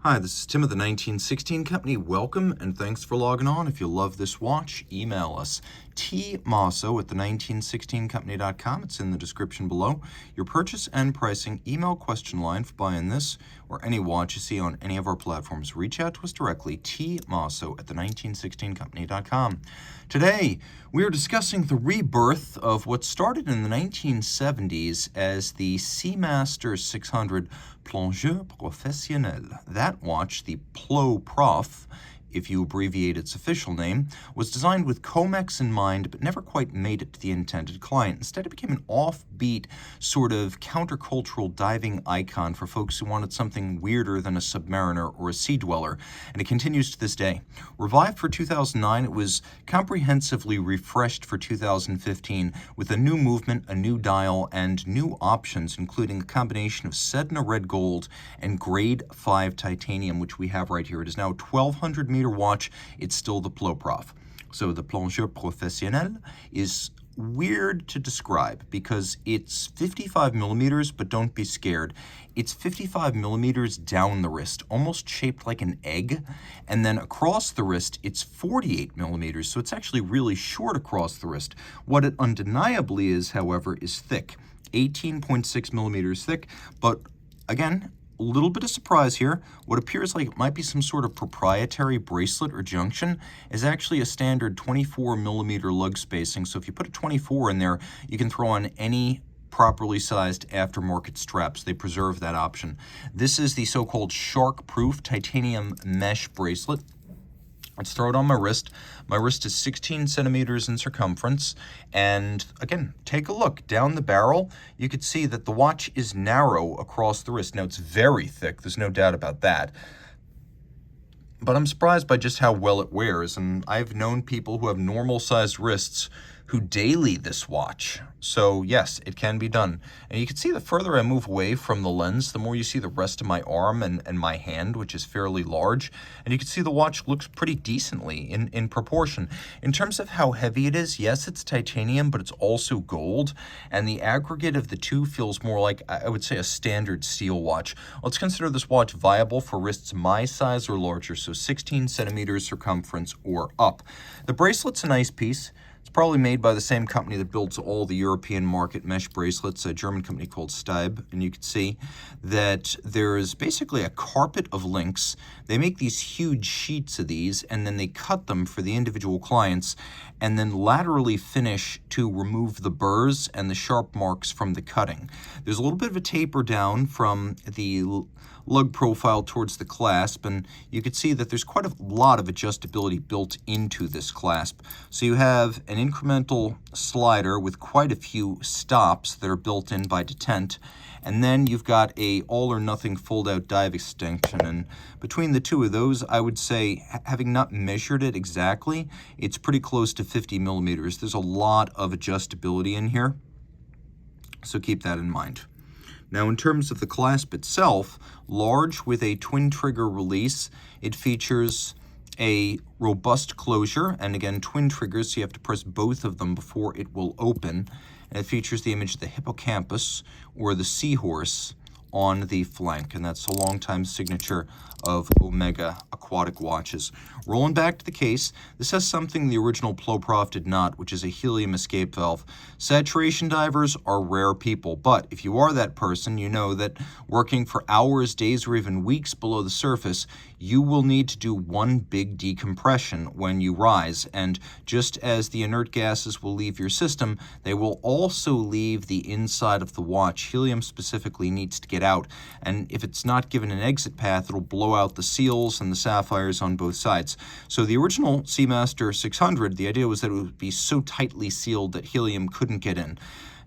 Hi, this is Tim of the 1916 Company. Welcome and thanks for logging on. If you love this watch, email us. Team Mosso at the1916company.com. It's in the description below. Your purchase and pricing email question line for buying this or any watch you see on any of our platforms. Reach out to us directly, Team Mosso at the1916company.com. Today, we are discussing the rebirth of what started in the 1970s as the Seamaster 600 Plongeur Professionnel. That watch, the Ploprof, if you abbreviate its official name, was designed with Comex in mind, but never quite made it to the intended client. Instead, it became an offbeat, sort of countercultural diving icon for folks who wanted something weirder than a submariner or a sea dweller, and it continues to this day. Revived for 2009, it was comprehensively refreshed for 2015 with a new movement, a new dial, and new options, including a combination of Sedna red gold and grade 5 titanium, which we have right here. It is now a 1200 meter watch. It's still the Ploprof. So the Plongeur Professionnel is weird to describe because it's 55 millimeters, but don't be scared. It's 55 millimeters down the wrist, almost shaped like an egg. And then across the wrist, it's 48 millimeters. So it's actually really short across the wrist. What it undeniably is, however, is thick, 18.6 millimeters thick. But again, a little bit of surprise here. What appears like it might be some sort of proprietary bracelet or junction is actually a standard 24 millimeter lug spacing. So if you put a 24 in there, you can throw on any properly sized aftermarket straps. They preserve that option. This is the so-called shark-proof titanium mesh bracelet. Let's throw it on my wrist. My wrist is 16 centimeters in circumference. And again, take a look down the barrel. You could see that the watch is narrow across the wrist. Now, it's very thick. There's no doubt about that. But I'm surprised by just how well it wears. And I've known people who have normal sized wrists who daily this watch. So yes, it can be done. And you can see the further I move away from the lens, the more you see the rest of my arm and my hand, which is fairly large. And you can see the watch looks pretty decently in proportion. In terms of how heavy it is, yes, it's titanium, but it's also gold. And the aggregate of the two feels more like, I would say, a standard steel watch. Let's consider this watch viable for wrists my size or larger, so 16 centimeters circumference or up. The bracelet's a nice piece. It's probably made by the same company that builds all the European market mesh bracelets, a German company called Staib. And you can see that there is basically a carpet of links. They make these huge sheets of these, and then they cut them for the individual clients, and then laterally finish to remove the burrs and the sharp marks from the cutting. There's a little bit of a taper down from the lug profile towards the clasp, and you can see that there's quite a lot of adjustability built into this clasp. So you have an incremental slider with quite a few stops that are built in by detent, and then you've got a all or nothing fold out dive extension. And between the two of those, I would say, having not measured it exactly, it's pretty close to 50 millimeters. There's a lot of adjustability in here, so keep that in mind. Now, in terms of the clasp itself, large with a twin trigger release, it features a robust closure, and again, twin triggers, so you have to press both of them before it will open. And it features the image of the hippocampus or the seahorse on the flank, and that's a long-time signature of Omega aquatic watches. Rolling back to the case, this has something the original Ploprof did not, which is a helium escape valve. Saturation divers are rare people, but if you are that person, you know that working for hours, days, or even weeks below the surface, you will need to do one big decompression when you rise. And just as the inert gases will leave your system, they will also leave the inside of the watch. Helium specifically needs to get out, and if it's not given an exit path, it'll blow out the seals and the sapphires on both sides. So the original Seamaster 600, the idea was that it would be so tightly sealed that helium couldn't get in.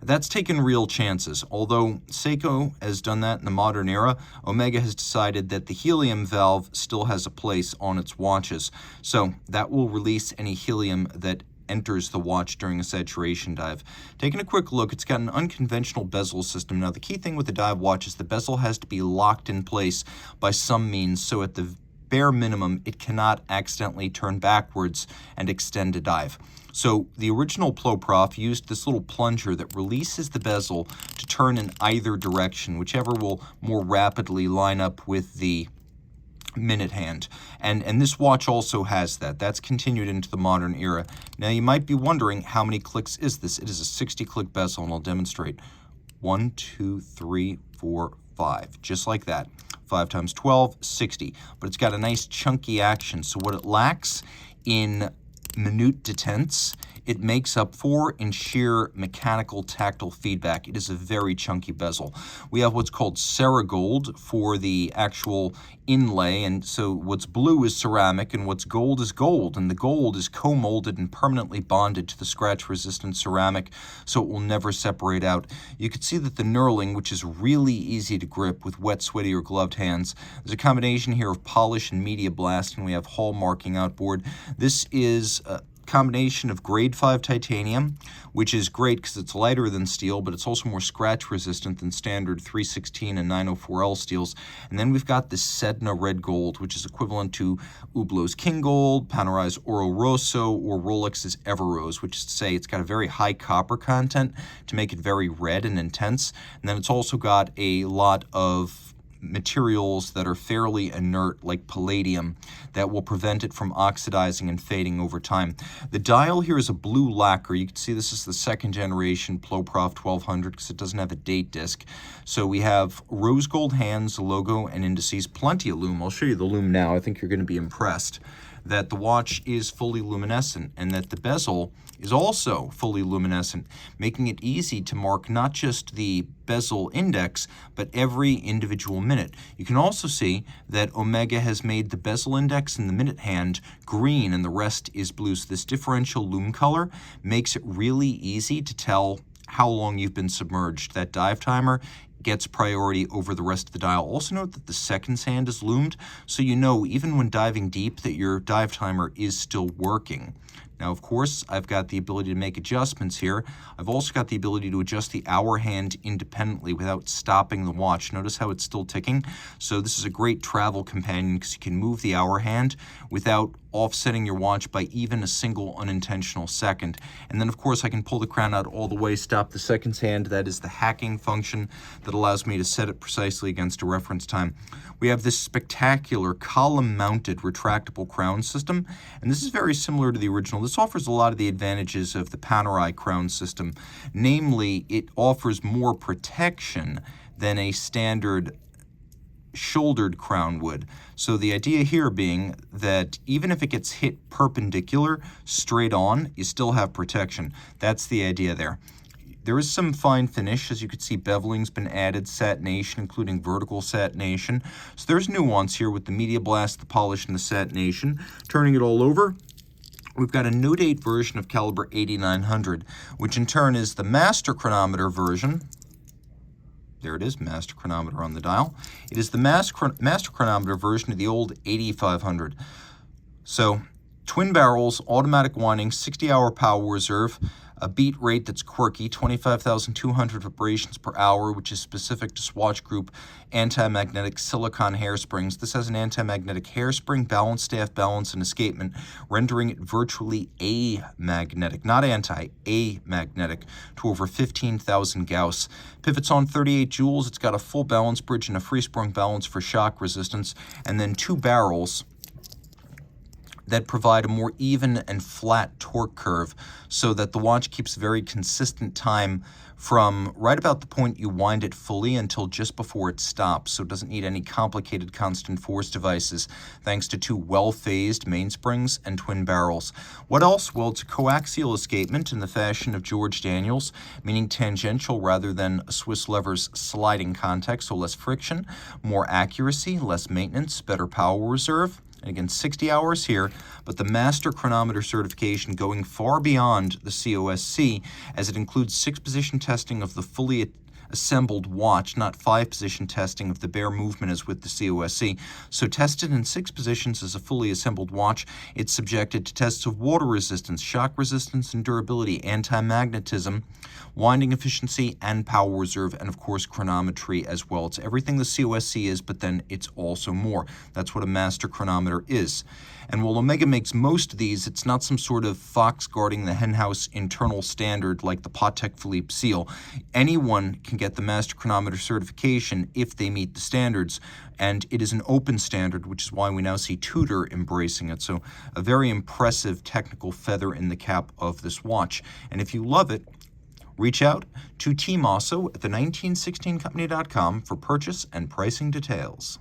That's taken real chances. Although Seiko has done that in the modern era, Omega has decided that the helium valve still has a place on its watches. So that will release any helium that enters the watch during a saturation dive. Taking a quick look, it's got an unconventional bezel system. Now, the key thing with the dive watch is the bezel has to be locked in place by some means, so at the bare minimum, it cannot accidentally turn backwards and extend a dive. So the original Ploprof used this little plunger that releases the bezel to turn in either direction, whichever will more rapidly line up with the minute hand. And this watch also has that. That's continued into the modern era. Now you might be wondering, how many clicks is this? It is a 60-click bezel, and I'll demonstrate. 1, 2, 3, 4, 5. Just like that. 5 times 12, 60. But it's got a nice chunky action. So what it lacks in minute detents, it makes up for in sheer mechanical tactile feedback. It is a very chunky bezel. We have what's called Ceragold for the actual inlay, and so what's blue is ceramic and what's gold is gold, and the gold is co-molded and permanently bonded to the scratch-resistant ceramic, so it will never separate out. You can see that the knurling, which is really easy to grip with wet, sweaty, or gloved hands, there's a combination here of polish and media blast, and we have hallmarking outboard. This is combination of grade 5 titanium, which is great because it's lighter than steel, but it's also more scratch resistant than standard 316 and 904L steels. And then we've got this Sedna red gold, which is equivalent to Hublot's King Gold, Panerai's Oro Rosso, or Rolex's Everose, which is to say it's got a very high copper content to make it very red and intense. And then it's also got a lot of materials that are fairly inert, like palladium, that will prevent it from oxidizing and fading over time. The dial here is a blue lacquer. You can see this is the second generation Ploprof 1200 because it doesn't have a date disc. So we have rose gold hands, logo, and indices, plenty of lume. I'll show you the lume now. I think you're going to be impressed that the watch is fully luminescent and that the bezel is also fully luminescent, making it easy to mark not just the bezel index, but every individual minute. You can also see that Omega has made the bezel index and the minute hand green and the rest is blue. So this differential lume color makes it really easy to tell how long you've been submerged. That dive timer gets priority over the rest of the dial. Also note that the seconds hand is loomed, so you know even when diving deep that your dive timer is still working. Now, of course, I've got the ability to make adjustments here. I've also got the ability to adjust the hour hand independently without stopping the watch. Notice how it's still ticking? So this is a great travel companion because you can move the hour hand without offsetting your watch by even a single unintentional second. And then, of course, I can pull the crown out all the way, stop the seconds hand. That is the hacking function that allows me to set it precisely against a reference time. We have this spectacular column-mounted retractable crown system, and this is very similar to the original. This offers a lot of the advantages of the Panerai crown system. Namely, it offers more protection than a standard shouldered crown would. So the idea here being that even if it gets hit perpendicular, straight on, you still have protection. That's the idea there. There is some fine finish. As you can see, beveling's been added, satination, including vertical satination. So there's nuance here with the media blast, the polish, and the satination. Turning it all over, we've got a no-date version of caliber 8900, which in turn is the master chronometer version. There it is, master chronometer on the dial. It is the master chronometer version of the old 8500. So, twin barrels, automatic winding, 60-hour power reserve, a beat rate that's quirky, 25,200 vibrations per hour, which is specific to Swatch Group anti-magnetic silicon hairsprings. This has an anti-magnetic hairspring, balance, staff balance, and escapement, rendering it virtually amagnetic, not anti, amagnetic, to over 15,000 Gauss. Pivots on 38 joules. It's got a full balance bridge and a free-sprung balance for shock resistance, and then two barrels that provide a more even and flat torque curve so that the watch keeps very consistent time from right about the point you wind it fully until just before it stops, so it doesn't need any complicated constant force devices thanks to two well-phased mainsprings and twin barrels. What else? Well, it's a coaxial escapement in the fashion of George Daniels, meaning tangential rather than a Swiss lever's sliding contact, so less friction, more accuracy, less maintenance, better power reserve. And again, 60 hours here, but the master chronometer certification going far beyond the COSC, as it includes 6-position testing of the fully assembled watch, not 5-position testing of the bare movement as with the COSC. So tested in 6 positions as a fully assembled watch, it's subjected to tests of water resistance, shock resistance and durability, anti-magnetism, winding efficiency, and power reserve, and of course chronometry as well. It's everything the COSC is, but then it's also more. That's what a master chronometer is. And while Omega makes most of these, it's not some sort of fox guarding the henhouse internal standard like the Patek Philippe seal. Anyone can get get the master chronometer certification if they meet the standards. And it is an open standard, which is why we now see Tudor embracing it. So a very impressive technical feather in the cap of this watch. And if you love it, reach out to Team Mosso at the 1916company.com for purchase and pricing details.